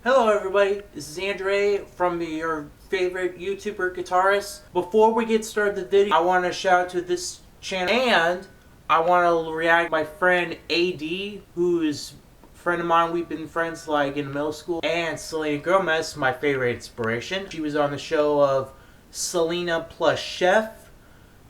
Hello everybody, this is Andre from your favorite YouTuber Guitarist. Before we get started the video, I want to shout out to this channel and I want to react to my friend AD, who is a friend of mine. We've been friends like in middle school. And Selena Chef, my favorite inspiration. She was on the show of Selena Chef.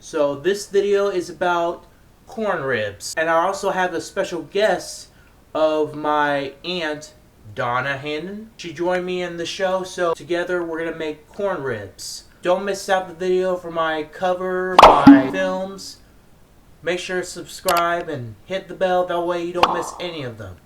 So this video is about corn ribs. And I also have a special guest of my aunt, Donna Hannon. She joined me in the show, so together we're gonna make corn ribs. Don't miss out the video for my cover, my films. Make sure to subscribe and hit the bell, that way you don't miss any of them.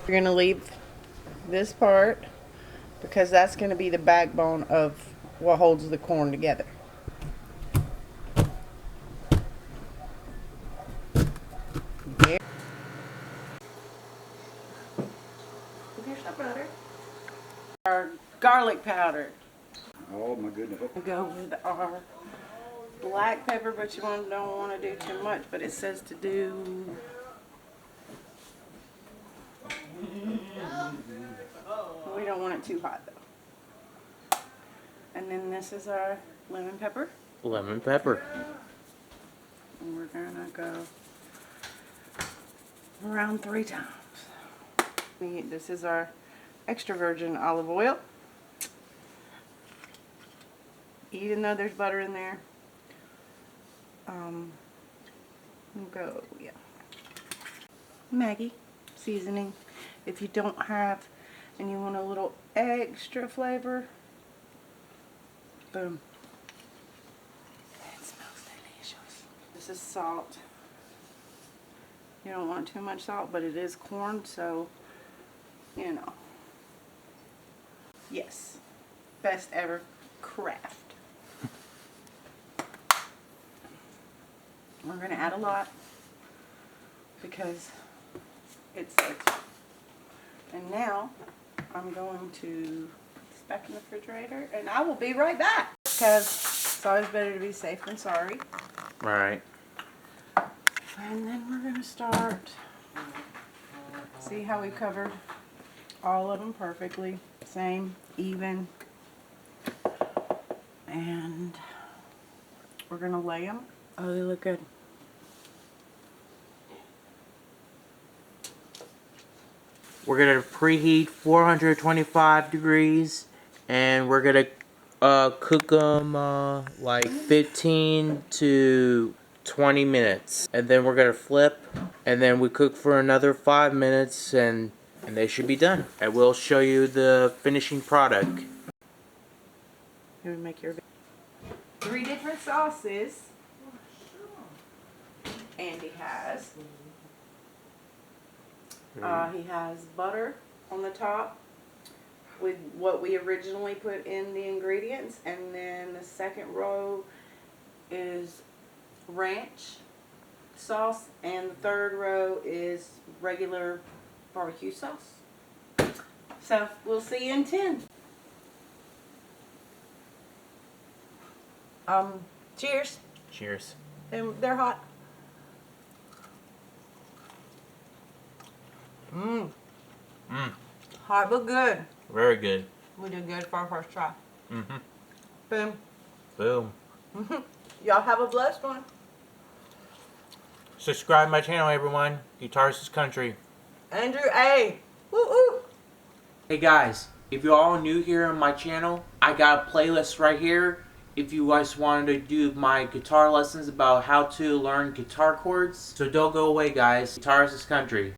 You're going to leave this part because that's going to be the backbone of what holds the corn together. Yeah. Here's our butter. Our garlic powder. Oh my goodness. We'll go with our black pepper, but you don't want to do too much, but it says to do... We don't want it too hot though. And then this is our lemon pepper. Lemon pepper. And we're gonna go around 3 times. This is our extra virgin olive oil. Even though there's butter in there, we'll go, yeah. Maggi seasoning. If you don't have and you want a little extra flavor, boom. It smells delicious. This is salt. You don't want too much salt, but it is corn, so, you know. Yes. Best ever craft. We're going to add a lot because it's such. And now I'm going to put this back in the refrigerator and I will be right back because it's always better to be safe than sorry. Right. And then we're going to start. See how we covered all of them perfectly. Same, even. And we're going to lay them. Oh, they look good. We're gonna preheat 425 degrees, and we're gonna cook them like 15 to 20 minutes, and then we're gonna flip, and then we cook for another 5 minutes, and they should be done. And we'll show you the finishing product. You would make your 3 different sauces. Andy has. He has butter on the top with what we originally put in the ingredients, and then the second row is ranch sauce, and the third row is regular barbecue sauce. So we'll see you in 10. Cheers. Cheers. And they're hot. Hot but good. Very good. We did good for our first try. Mm-hmm. Boom. Boom. Y'all have a blessed one. Subscribe to my channel, everyone. Guitarist Is Country. Andrew A. Woo woo. Hey guys, if you're all new here on my channel, I got a playlist right here. If you guys wanted to do my guitar lessons about how to learn guitar chords. So don't go away, guys. Guitarist Is Country.